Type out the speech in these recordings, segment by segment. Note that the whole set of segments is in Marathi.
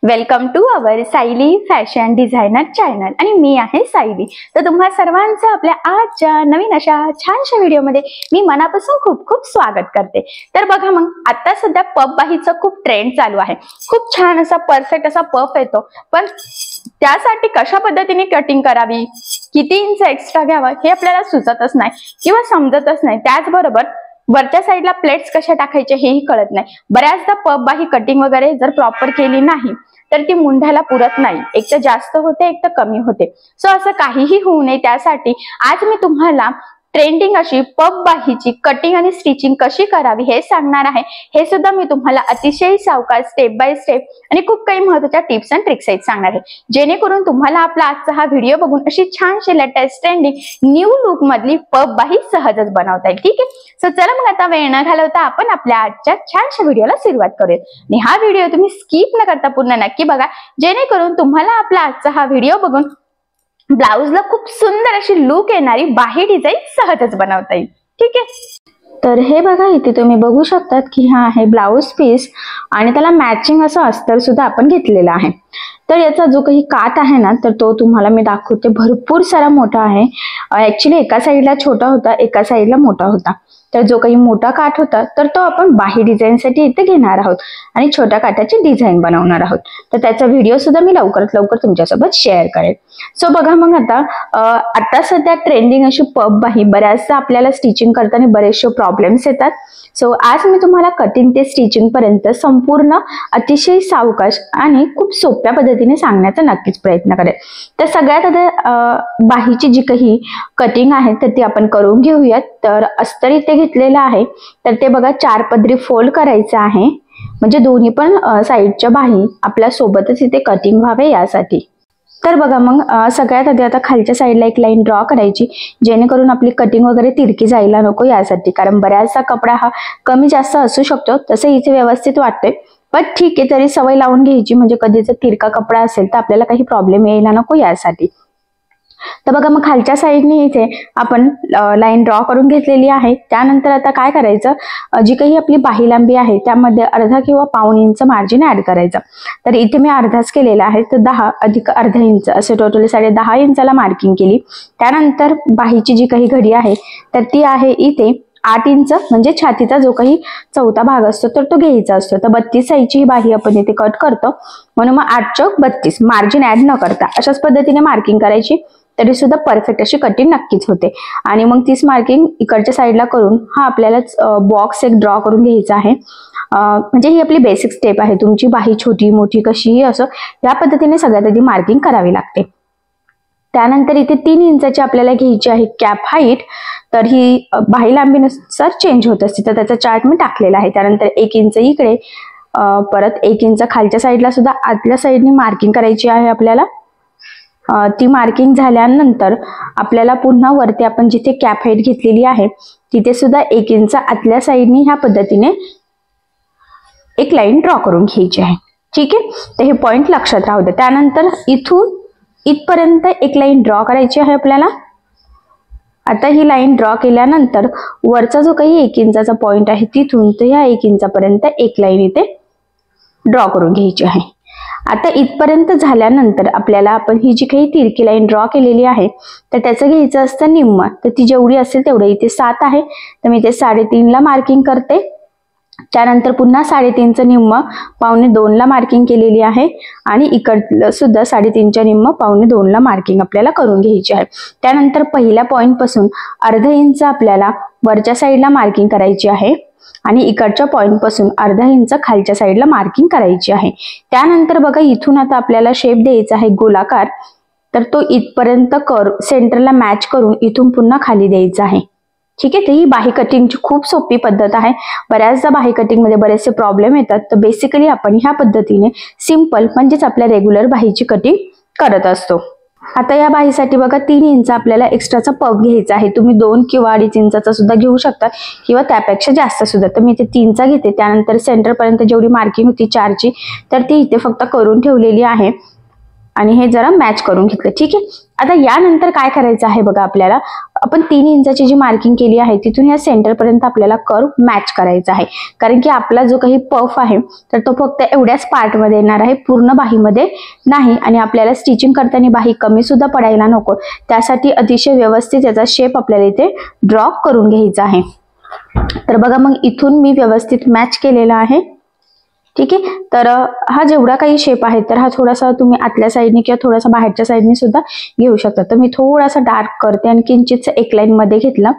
Welcome to our Sayali fashion designer channel आणि मी आहे सायली। तर तुम्हा सर्वांचं आपल्या आजच्या नवीन अशा छानशा व्हिडिओमध्ये मी मनापासून खूप खूप स्वागत करते। तर बघा मग आता सध्या पफ बाहीचं खूप ट्रेंड चालू आहे। खूप छान असा परफेक्ट असा पफ येतो, पण त्यासाठी कशा पद्धतीने कटिंग करावी, किती इंच एक्स्ट्रा घ्यावा हे आपल्याला सुचतच नाही किंवा समजतच नाही। त्याचबरोबर वरच्या साईडला प्लेट्स कशा टाकायचे हेही कळत नाही। बऱ्याचदा पफ बाही कटिंग वगैरे जर प्रॉपर केली नाही तर ती मुंढ्याला पुरत नाही, एक तर जास्त होते एक तर कमी होते। सो असं काहीही होऊ नये त्यासाठी आज मी तुम्हाला ट्रेंडिंग अशी पफ बाहीची कटिंग आणि स्टिचिंग कशी करावी हे सांगणार आहे। हे सुद्धा मी तुम्हाला अतिशय सावकाश स्टेप बाय स्टेप आणि खूप काही महत्त्वाच्या टिप्स अँड ट्रिक्स आहेत सांगणार आहे, जेणेकरून तुम्हाला आपला आजचा हा व्हिडिओ बघून अशी छानशी लेटेस्ट ट्रेंडिंग न्यू लुक मधली पफ बाही सहजच बनवता येईल। ठीक आहे, सो चला मग आता वेळ न घालवता आपण आपल्या आजच्या छानशा व्हिडिओला सुरुवात करूया। आणि हा व्हिडिओ तुम्ही स्किप न करता पूर्ण नक्की बघा, जेणेकरून तुम्हाला आपला आजचा हा व्हिडिओ बघून ब्लाउजला खूप सुंदर अशी लुक येणारी बाही डिझाईन सहजच बनवता येईल। ठीक आहे, तर हे बघा इथे तुम्ही बघू शकतात की हा आहे ब्लाउज पीस आणि त्याला मॅचिंग असं अस्तर सुद्धा आपण घेतलेला आहे। तर याचा जो काही काठ आहे ना, तर तो तुम्हाला मी दाखवते, भरपूर सारा मोठा आहे। ऍक्च्युली एका साईडला छोटा होता, एका साईडला मोठा होता। तर जो काही मोठा काठ होता तर तो आपण बाही डिझाईन साठी इथे घेणार आहोत आणि छोट्या काठाची डिझाईन बनवणार आहोत। तर त्याचा व्हिडिओ सुद्धा मी लवकरात लवकर तुमच्यासोबत शेअर करेल। सो बघा मग आता सध्या ट्रेंडिंग अशी पफ बाही बऱ्याचदा आपल्याला स्टिचिंग करताना बरेचसे प्रॉब्लेम्स येतात। सो आज मी तुम्हाला कटिंग ते स्टिचिंग पर्यंत संपूर्ण अतिशय सावकाश आणि खूप सोप्या पद्धतीने सांगण्याचा नक्कीच प्रयत्न करेल। तर सगळ्यात आधी बाहीची जी काही कटिंग आहे तर ती आपण करून घेऊयात। तर अस्तर इथे घेतलेलं आहे, तर ते बघा 4 पदरी फोल्ड करायचं आहे, म्हणजे दोन्ही पण साईडच्या बाही आपल्या सोबतच इथे कटिंग व्हावे यासाठी। तर बघा मग सगळ्यात आधी आता खालच्या साईडला एक लाईन ड्रॉ करायची, जेणेकरून आपली कटिंग वगैरे तिरकी जायला नको यासाठी, कारण बऱ्याचसा कपडा हा कमी जास्त असू शकतो, तसं इथे व्यवस्थित वाटते। पण ठीक आहे, तरी सवय लावून घ्यायची, म्हणजे कधी जर तिरका कपडा असेल तर आपल्याला काही प्रॉब्लेम यायला नको यासाठी। तर बघा मग खालच्या साईडने इथे आपण लाईन ड्रॉ करून घेतलेली आहे। त्यानंतर आता काय करायचं, जी काही आपली बाही लांबी आहे त्यामध्ये अर्धा किंवा पाऊण इंच मार्जिन ऍड करायचं। तर इथे मी अर्धाच केलेला आहे, तर 10 अधिक अर्धा इंच असे टोटल 10.5 इंचाला मार्किंग केली। त्यानंतर बाहीची जी काही घडी आहे तर ती आहे इथे 8 इंच, म्हणजे छातीचा जो काही चौथा भाग असतो तर तो घ्यायचा असतो। तर 32 साईजची ही बाही आपण इथे कट करतो, म्हणून मग 8 चौक 32 मार्जिन ऍड न करता अशाच पद्धतीने मार्किंग करायची, तरी सुद्धा परफेक्ट अशी कटिंग नक्कीच होते। आणि मग 30 मार्किंग इकडच्या साईडला करून हा आपल्याला बॉक्स एक ड्रॉ करून घ्यायचा आहे। म्हणजे ही आपली बेसिक स्टेप आहे, तुमची बाही छोटी मोठी कशीही असो या पद्धतीने सगळ्यात आधी मार्किंग करावी लागते। त्यानंतर इथे 3 इंचाची आपल्याला घ्यायची आहे कॅप हाईट, तर ही बाही लांबीनुसार चेंज होत असते, तर त्याचा चार्ट मी टाकलेला आहे। त्यानंतर 1 इंच इकडे, परत 1 इंच खालच्या साईडला सुद्धा आतल्या साईडने मार्किंग करायची आहे आपल्याला। ती मार्किंग झाल्यानंतर आपल्याला पुन्हा वरती आपण जिथे कॅप हाईट घेतलेली आहे तिथे सुद्धा 1 इंच आतल्या साईडने ह्या पद्धतीने एक लाईन ड्रॉ करून घ्यायची आहे। ठीक आहे, तर हे पॉइंट लक्षात राहू दे। त्यानंतर इथून इथपर्यंत एक लाईन ड्रॉ करायची आहे आपल्याला। आता ही लाईन ड्रॉ केल्यानंतर वरचा जो काही 1 इंचाचा पॉइंट आहे तिथून तर ह्या 1 इंचापर्यंत एक लाईन इथे ड्रॉ करून घ्यायची आहे। आता इथपर्यंत झाल्यानंतर आपल्याला आपण ही जी काही तिरकी लाईन ड्रॉ केलेली आहे तर त्याचं घ्यायचं असतं निम्म, तर ती जेवढी असेल तेवढं, इथे 7 आहे तर मी इथे 3.5 ला मार्किंग करते। त्यानंतर पुन्हा 3.5चं निम्म पावणे 2 ला मार्किंग केलेली आहे आणि इकडलं सुद्धा 3.5च्या निम्म पावणे 2 ला मार्किंग आपल्याला करून घ्यायची आहे। त्यानंतर पहिल्या पॉइंट पासून अर्धा इंच आपल्याला वरच्या साईडला मार्किंग करायची आहे आणि इकडच्या पॉइंट पासून अर्धा इंच खालच्या साईडला मार्किंग करायची आहे। त्यानंतर बघा इथून आता आपल्याला शेप द्यायचा आहे गोलाकार, तर तो इथपर्यंत सेंटरला मॅच करून इथून पुन्हा खाली द्यायचा आहे। ठीक आहे, तर ही बाही कटिंगची खूप सोपी पद्धत आहे। बऱ्याचदा बाही कटिंग मध्ये बरेचसे प्रॉब्लेम येतात, तर बेसिकली आपण ह्या पद्धतीने सिंपल म्हणजेच आपल्या रेग्युलर बाहीची कटिंग करत असतो। आता या बाहीसाठी बघा 3 इंच आपल्याला एक्स्ट्राचा पफ घ्यायचा आहे, तुम्ही 2 किंवा 2.5 इंचाचा सुद्धा घेऊ शकता किंवा त्यापेक्षा जास्त सुद्धा। तर मी इथे 3चा घेते। त्यानंतर सेंटर पर्यंत जेवढी मार्किंग होती 4ची तर ती इथे फक्त करून ठेवलेली आहे। आणि हे जरा मॅच करून घेतलं. ठीक आहे, आता यानंतर काय करायचं आहे बघा, आपल्याला आपण 3 इंचाची जी मार्किंग केली आहे तिथून या सेंटर पर्यंत आपल्याला कर्व मॅच करायचा आहे. कारण की आपला जो काही पफ आहे तर तो फक्त एवढ्याच पार्ट मध्ये येणार आहे, पूर्ण बाहीमध्ये नाही. आणि आपल्याला स्टिचिंग करताना बाही कमी सुद्धा पडायला नको, त्यासाठी अतिशय व्यवस्थित याचा शेप आपल्याला इथे ड्रॉ करून घ्यायचा आहे. तर बघा मग इथून मी व्यवस्थित मॅच केलेला आहे. ठीक आहे, तर हा जेवढा काही शेप आहे तर हा थोडासा तुम्ही आतल्या साईडने किंवा थोडासा बाहेरच्या साईडने सुद्धा घेऊ शकता. तर मी थोडासा डार्क करते आणि किंचित एक लाईन मध्ये घेतला,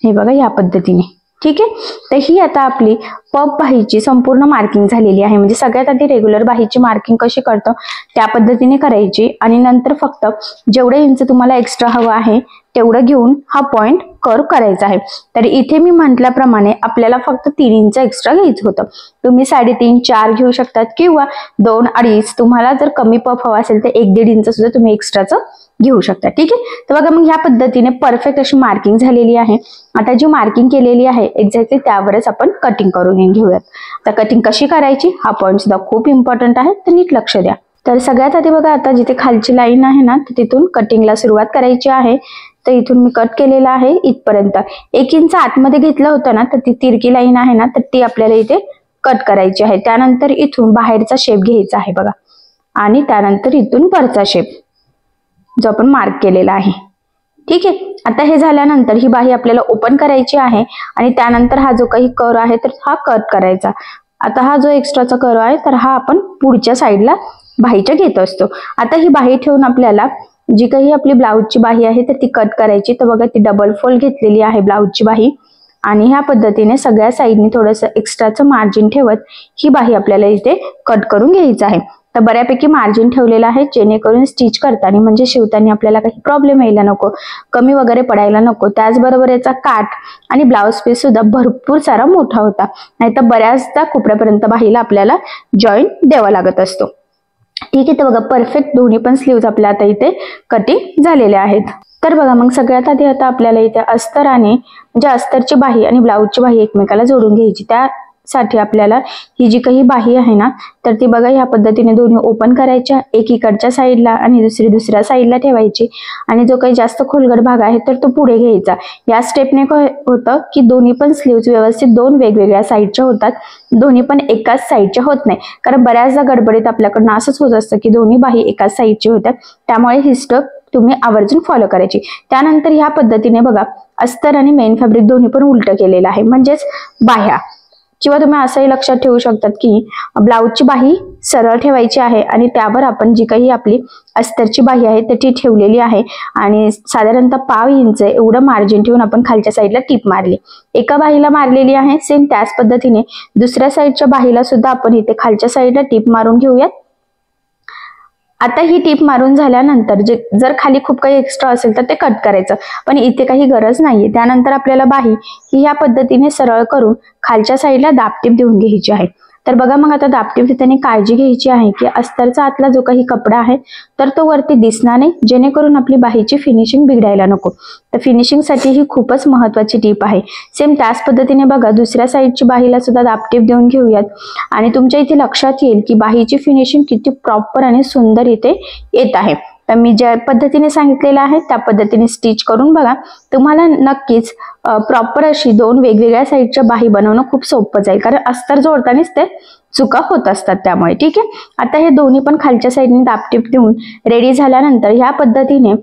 हे बघा या पद्धतीने. ठीक आहे, तर ही आता आपली पफ बाहीची संपूर्ण मार्किंग झालेली आहे. म्हणजे सगळ्यात आधी रेग्युलर बाहीची मार्किंग कशी करतो त्या पद्धतीने करायची आणि नंतर फक्त जेवढे इंच तुम्हाला एक्स्ट्रा हवं आहे तेवढं घेऊन हा पॉइंट कर्व करायचा आहे. तर इथे मी म्हटल्याप्रमाणे आपल्याला फक्त 3 इंच एक्स्ट्रा घ्यायचं होतं. तुम्ही 3.5 4 घेऊ शकतात किंवा 2 2.5. तुम्हाला जर कमी पफ हवा असेल तर 1 1.5 इंच सुद्धा तुम्ही एक्स्ट्राचं घेऊ शकता. ठीक आहे, तर बघा मग ह्या पद्धतीने परफेक्ट अशी मार्किंग झालेली आहे. आता जी मार्किंग केलेली आहे एक्झॅक्टली त्यावरच आपण कटिंग करून घेऊयात. तर कटिंग कशी करायची हा पॉइंट सुद्धा खूप इम्पॉर्टंट आहे, तर नीट लक्ष द्या. तर सगळ्यात आधी बघा, आता जिथे खालची लाईन आहे ना तिथून कटिंगला सुरुवात करायची आहे. तर इथून मी कट केलेला आहे इथपर्यंत. 1 इंच आतमध्ये घेतलं होतं ना, तर ती तिरकी लाईन आहे ना तर ती आपल्याला इथे कट करायची आहे. त्यानंतर इथून बाहेरचा शेप घ्यायचा आहे बघा, आणि त्यानंतर इथून वरचा शेप जो आपण मार्क केलेला आहे. ठीक आहे, आता हे झाल्यानंतर ही बाही आपल्याला ओपन करायची आहे आणि त्यानंतर हा जो काही कर्व आहे तर हा कट करायचा. आता हा जो एक्स्ट्राचा कर्व आहे तर हा आपण पुढच्या साईडला बाहीच्या घेत असतो. आता ही बाही ठेवून आपल्याला जी काही आपली ब्लाऊजची बाही आहे तर ती कट करायची. तर बघा ती डबल फोल्ड घेतलेली आहे ब्लाऊजची बाही, आणि ह्या पद्धतीने सगळ्या साईडने थोडंसं एक्स्ट्राचं मार्जिन ठेवत ही बाही आपल्याला इथे कट करून घ्यायचं आहे. तर बऱ्यापैकी मार्जिन ठेवलेलं आहे जेणेकरून स्टिच करताना म्हणजे शिवताना आपल्याला काही प्रॉब्लेम यायला नको, कमी वगैरे पडायला नको. त्याचबरोबर याचा काठ आणि ब्लाऊज पीस सुद्धा भरपूर सारा मोठा होता, नाहीतर बऱ्याचदा कोपऱ्यापर्यंत बाहीला आपल्याला जॉईंट द्यावा लागत असतो. ठीक आहे, तर बघा परफेक्ट दोन्ही पण स्लीव्ज आपल्या आता इथे कटिंग झालेले आहेत. तर बघा मग सगळ्यात आधी आता आपल्याला इथे अस्तर आणि म्हणजे अस्तरची बाही आणि ब्लाऊजची बाही एकमेकाला जोडून घ्यायची. त्यासाठी आपल्याला ही जी काही बाही आहे ना तर ती बघा ह्या पद्धतीने दोन्ही ओपन करायच्या, एक इकडच्या साईडला आणि दुसरी दुसऱ्या साईडला ठेवायची. आणि जो काही जास्त खोलगट भाग आहे तर तो पुढे घ्यायचा. या स्टेपने काय होतं की दोन्ही पण स्लीव्ज व्यवस्थित 2 वेगवेगळ्या साईडच्या होतात, दोन्ही पण एकाच साईडच्या होत नाही. कारण बऱ्याचदा गडबडीत आपल्याकडनं असंच होत असतं की दोन्ही बाही एकाच साईडची होतात, त्यामुळे ही स्टेप तुम्ही आवर्जून फॉलो करायची. त्यानंतर ह्या पद्धतीने बघा अस्तर आणि मेन फॅब्रिक दोन्ही पण उलट केलेलं आहे, म्हणजेच बाह्या. किंवा तुम्ही असंही लक्षात ठेवू शकतात की ब्लाऊजची बाही सरळ ठेवायची आहे आणि त्यावर आपण जी काही आपली अस्तरची बाही आहे तर ती ठेवलेली आहे आणि साधारणतः 1/2 इंच एवढं मार्जिन ठेवून आपण खालच्या साईडला टीप मारली. एका बाहीला मारलेली आहे, सेम त्याच पद्धतीने दुसऱ्या साईडच्या बाहीला सुद्धा आपण इथे खालच्या साईडला टीप मारून घेऊयात. आता ही टीप मारून झाल्यानंतर जर खाली खूप काही एक्स्ट्रा असेल तर ते कट करायचं, पण इथे काही गरज नाहीये. त्यानंतर आपल्याला बाही ही या पद्धतीने सरळ करून खालच्या साईडला दाबटीप देऊन घ्यायची आहे. तर बघा मग आता दाबटीप देताना काळजी घ्यायची आहे की अस्तरचा आतला जो काही कपडा आहे तर तो वरती दिसणार नाही, जेणेकरून आपली बाहीची फिनिशिंग बिघडायला नको. तर फिनिशिंग साठी ही खूपच महत्वाची टीप आहे. सेम त्याच पद्धतीने बघा दुसऱ्या साईडची बाहीला सुद्धा दाबटीप देऊन घेऊयात आणि तुमच्या इथे लक्षात येईल की बाहीची फिनिशिंग किती प्रॉपर आणि सुंदर इथे येत आहे. तर मी ज्या पद्धतीने सांगितलेलं आहे त्या पद्धतीने स्टिच करून बघा, तुम्हाला नक्कीच प्रॉपर अशी 2 वेगवेगळ्या साईडच्या बाही बनवणं खूप सोपं जाईल. कारण अस्तर जोडतानाच ते चुका होत असतात त्यामुळे. ठीक आहे, आता हे दोन्ही पण खालच्या साईडने दाबटीप देऊन रेडी झाल्यानंतर ह्या पद्धतीने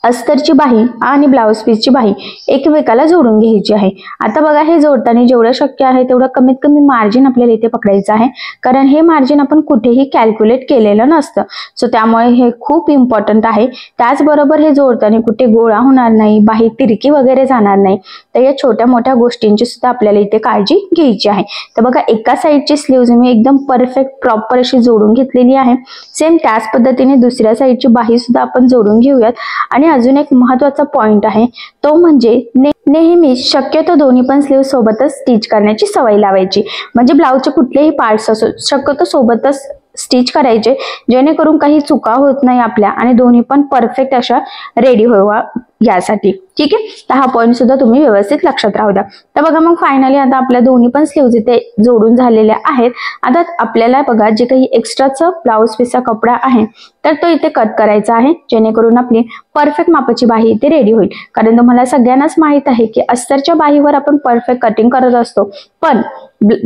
अस्तरची बाही आणि ब्लाऊज पीसची बाही एकमेकाला जोडून घ्यायची आहे. आता बघा हे जोडताना जेवढं शक्य आहे तेवढं कमीत कमी मार्जिन आपल्याला इथे पकडायचं आहे, कारण हे मार्जिन आपण कुठेही कॅल्क्युलेट केलेलं नसतं. सो त्यामुळे हे खूप इम्पॉर्टंट आहे. त्याचबरोबर हे जोडताना कुठे गोळा होणार नाही, बाही तिरकी वगैरे जाणार नाही. तर या छोट्या मोठ्या गोष्टींची सुद्धा आपल्याला इथे काळजी घ्यायची आहे. तर बघा एका साईडची स्लीव्ज मी एकदम परफेक्ट प्रॉपर अशी जोडून घेतलेली आहे. सेम त्याच पद्धतीने दुसऱ्या साईडची बाही सुद्धा आपण जोडून घेऊयात. आणि अजून एक महत्त्वाचा पॉइंट आहे तो म्हणजे नेहमी शक्यतो दोन्ही पण स्लीव्ह सोबतच स्टिच करण्याची सवय लावायची. म्हणजे ब्लाऊजचे कुठलेही पार्ट्स असो शक्यतो सोबतच स्टिच करायचे, जेणेकरून काही चुका होत नाही आपल्या आणि दोन्ही पण परफेक्ट अशा रेडी व्हावा यासाठी. ठीक आहे, तर हा पॉईंट सुद्धा तुम्ही व्यवस्थित लक्षात राहू द्या. तर बघा मग फायनली आता आपल्या दोन्ही पण स्लीव्ज इथे जोडून झालेल्या आहेत. आता आपल्याला बघा जे काही एक्स्ट्राचं ब्लाऊज पीसचा कपडा आहे तर तो इथे कट करायचा आहे, जेणेकरून आपली परफेक्ट मापाची बाही इथे रेडी होईल. कारण तुम्हाला सगळ्यांनाच माहित आहे की अस्तरच्या बाहीवर आपण परफेक्ट कटिंग करत असतो, पण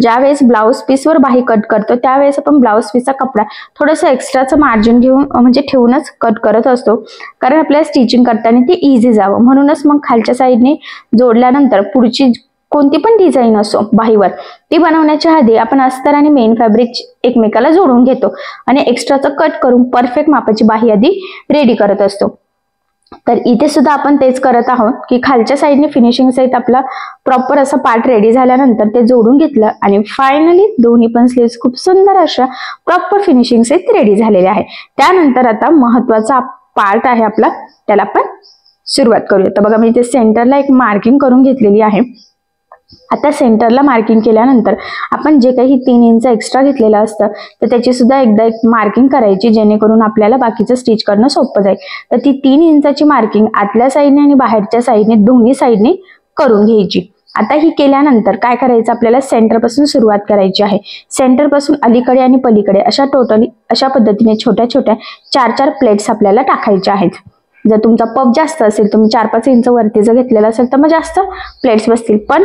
ज्यावेळेस ब्लाऊज पीसवर बाही कट करतो त्यावेळेस आपण ब्लाऊज पीसचा कपडा थोडंसं एक्स्ट्राचं मार्जिन घेऊन म्हणजे ठेवूनच कट करत असतो, कारण आपल्याला स्टिचिंग करताना ते इझी जावं. म्हणूनच मग खालच्या साईडने जोडल्यानंतर पुढची कोणती पण डिझाईन असो बाहीवर ती बनवण्याच्या आधी आपण अस्तर आणि मेन फॅब्रिक एकमेकाला जोडून घेतो आणि एक्स्ट्राचं कट करून परफेक्ट मापाची बाही आधी रेडी करत असतो. तर इथे सुद्धा आपण तेच करत आहोत की खालच्या साईडने फिनिशिंग सहित आपला प्रॉपर असा पार्ट रेडी झाल्यानंतर ते जोडून घेतलं आणि फायनली दोन्ही पण स्लीव्स खूप सुंदर अशा प्रॉपर फिनिशिंग सहित रेडी झालेले आहे. त्यानंतर आता महत्वाचा पार्ट आहे आपला, त्याला आपण सुरुवात करूया. तर बघा मी इथे सेंटरला एक मार्किंग करून घेतलेली आहे. आता सेंटरला मार्किंग केल्यानंतर आपण जे काही 3 इंच एक्स्ट्रा घेतलेलं असतं तर त्याची सुद्धा एकदा एक मार्किंग करायची, जेणेकरून आपल्याला बाकीचं स्टिच करणं सोपं जाईल. तर ती 3 इंचाची मार्किंग आतल्या साईडने आणि बाहेरच्या साईडने दोन्ही साईडने करून घ्यायची. आता ही केल्यानंतर काय करायचं, आपल्याला सेंटर पासून सुरुवात करायची आहे. सेंटर पासून अलीकडे आणि पलीकडे अशा टोटली अशा पद्धतीने छोट्या छोट्या 4-4 प्लेट्स आपल्याला टाकायच्या आहेत. जर तुमचा पफ जास्त असेल, तुम्ही 4-5 इंच वरती जर घेतलेला असेल तर मग जास्त प्लेट्स बसतील, पण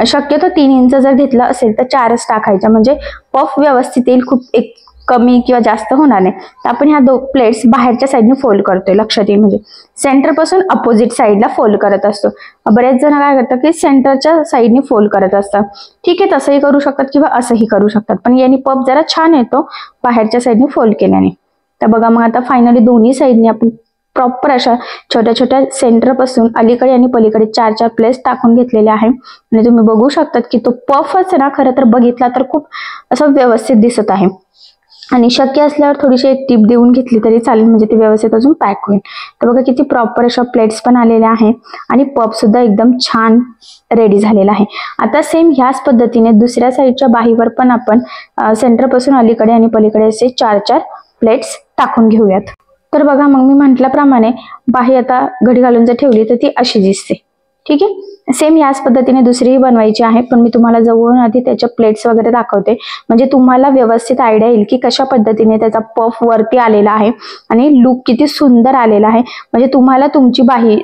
शक्यतो 3 इंच जर घेतलं असेल तर 4च टाकायच्या, म्हणजे पफ व्यवस्थित येईल, खूप एक कमी किंवा जास्त होणार नाही. तर आपण ह्या 2 प्लेट्स बाहेरच्या साईडने फोल्ड करतोय, लक्षात येईल, म्हणजे सेंटर पासून अपोजिट साईडला फोल्ड करत असतो. बरेच जण काय करतात की सेंटरच्या साईडने फोल्ड करत असतात. ठीक आहे, तसंही करू शकतात किंवा असंही करू शकतात, पण याने पफ जरा छान येतो बाहेरच्या साईडने फोल्ड केल्याने. तर बघा मग आता फायनली दोन्ही साईडने आपण प्रॉपर अशा छोट्या छोट्या सेंटर पासून अलीकडे आणि पलीकडे 4-4 प्लेट्स टाकून घेतलेले आहे. आणि तुम्ही बघू शकतात की तो पफच ना खरं तर बघितला तर खूप असं व्यवस्थित दिसत आहे. आणि शक्य असल्यावर थोडीशी एक टिप देऊन घेतली तरी चालेल, म्हणजे ते व्यवस्थित अजून पॅक होईल. तर बघा किती प्रॉपर अशा प्लेट्स पण आलेल्या आहेत आणि पफ सुद्धा एकदम छान रेडी झालेला आहे. आता सेम ह्याच पद्धतीने दुसऱ्या साईडच्या बाहीवर पण आपण सेंटर पासून अलीकडे आणि पलीकडे असे 4-4 प्लेट्स टाकून घेऊयात. तर बघा मग मी म्हटल्याप्रमाणे बाही आता घडी घालून जर ठेवली तर ती अशी दिसते. ठीक आहे, सेम याच पद्धतीने दुसरीही बनवायची आहे, पण मी तुम्हाला जवळून आधी त्याच्या प्लेट्स वगैरे दाखवते, म्हणजे तुम्हाला व्यवस्थित आयडिया येईल की कशा पद्धतीने त्याचा पफ वरती आलेला आहे आणि लुक किती सुंदर आलेला आहे. म्हणजे तुम्हाला तुमची बाही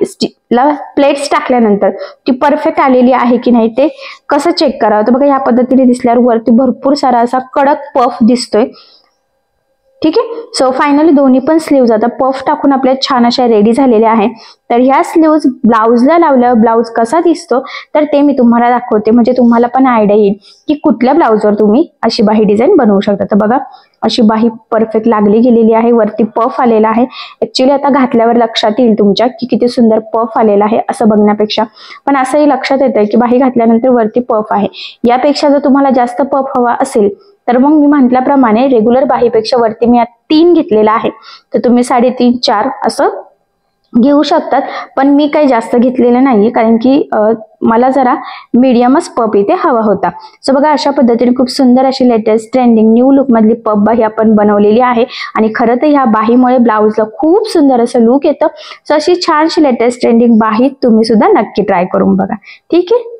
ला प्लेट्स टाकल्यानंतर ती परफेक्ट आलेली आहे की नाही ते कसं चेक करावं. तर बघा ह्या पद्धतीने दिसल्यावर वरती भरपूर सारा असा कडक पफ दिसतोय. ठीक आहे, सो फायनली दोन्ही पण स्लीव्ज आता पफ टाकून आपल्या छान अशा रेडी झालेल्या आहेत. तर ह्या स्लीव्ज ब्लाउजला लावल्यावर ब्लाउज कसा दिसतो तर ते मी तुम्हाला दाखवते, म्हणजे तुम्हाला पण आयडिया येईल की कुठल्या ब्लाउजवर तुम्ही अशी बाही डिझाईन बनवू शकता. तर बघा अशी बाही परफेक्ट लागली गेलेली आहे, वरती पफ आलेला आहे. ऍक्च्युली आता घातल्यावर लक्षात येईल तुमच्या की किती सुंदर पफ आलेला आहे असं बघण्यापेक्षा, पण असंही लक्षात येतं की बाही घातल्यानंतर वरती पफ आहे. यापेक्षा जर तुम्हाला जास्त पफ हवा असेल तर मग मी म्हटल्याप्रमाणे रेग्युलर बाहीपेक्षा वरती मी 3 घेतलेला आहे, तर तुम्ही 3.5-4 असं घेऊ शकतात. पण मी काही जास्त घेतलेलं नाहीये, कारण की मला जरा मीडियमच पफ इथे हवा होता. सो बघा अशा पद्धतीने खूप सुंदर अशी लेटेस्ट ट्रेंडिंग न्यू लुक मधली पफ बाही आपण बनवलेली आहे. आणि खरं तर ह्या बाहीमुळे ब्लाउजला खूप सुंदर असं लुक येतं. सो अशी छानशी लेटेस्ट ट्रेंडिंग बाही तुम्ही सुद्धा नक्की ट्राय करून बघा. ठीक आहे,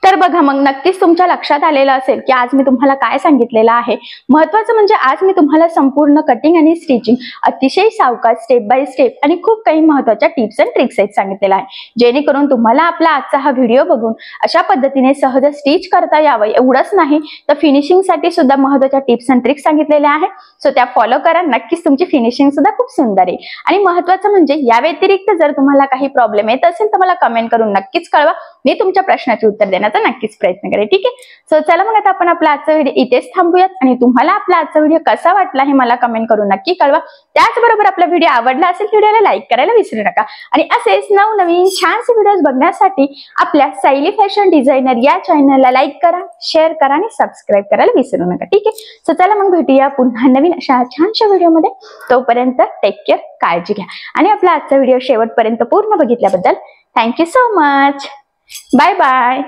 तर बघा मग नक्कीच तुमच्या लक्षात आलेलं असेल की आज मी तुम्हाला काय सांगितलेलं आहे. महत्वाचं म्हणजे आज मी तुम्हाला संपूर्ण कटिंग आणि स्टिचिंग अतिशय सावकाश स्टेप बाय स्टेप आणि खूप काही महत्वाच्या टिप्स अँड ट्रिक्स आहेत सांगितलेलं आहे, जेणेकरून तुम्हाला आपला आजचा हा व्हिडिओ बघून अशा पद्धतीने सहज स्टिच करता यावं. एवढंच नाही तर फिनिशिंग साठी सुद्धा महत्वाच्या टिप्स अँड ट्रिक्स सांगितलेल्या आहेत. सो त्या फॉलो करा, नक्कीच तुमची फिनिशिंग सुद्धा खूप सुंदर येईल. आणि महत्वाचं म्हणजे या व्यतिरिक्त जर तुम्हाला काही प्रॉब्लेम येत असेल तर मला कमेंट करून नक्कीच कळवा, मी तुमच्या प्रश्नाचे उत्तर देण्याचा नक्कीच प्रयत्न करेन. ठीक आहे, सो चला मग आता आपण आपला आजचा व्हिडिओ इथेच थांबूयात. आणि तुम्हाला आपला आजचा व्हिडिओ कसा वाटला हे मला कमेंट करून नक्की कळवा. त्याचबरोबर आपला व्हिडिओ आवडला असेल व्हिडिओला लाईक करायला विसरू नका. आणि असेच नवनवीन छानसे व्हिडिओज बघण्यासाठी आपल्या सायली फॅशन डिझायनर या चॅनलला लाईक करा, शेअर करा आणि सबस्क्राईब करायला विसरू नका. ठीक आहे, सो चला मग भेटूया पुन्हा नवीन अशा छानशा व्हिडिओमध्ये. तोपर्यंत टेक केअर, काळजी घ्या. आणि आपला आजचा व्हिडिओ शेवटपर्यंत पूर्ण बघितल्याबद्दल thank you so much. Bye bye.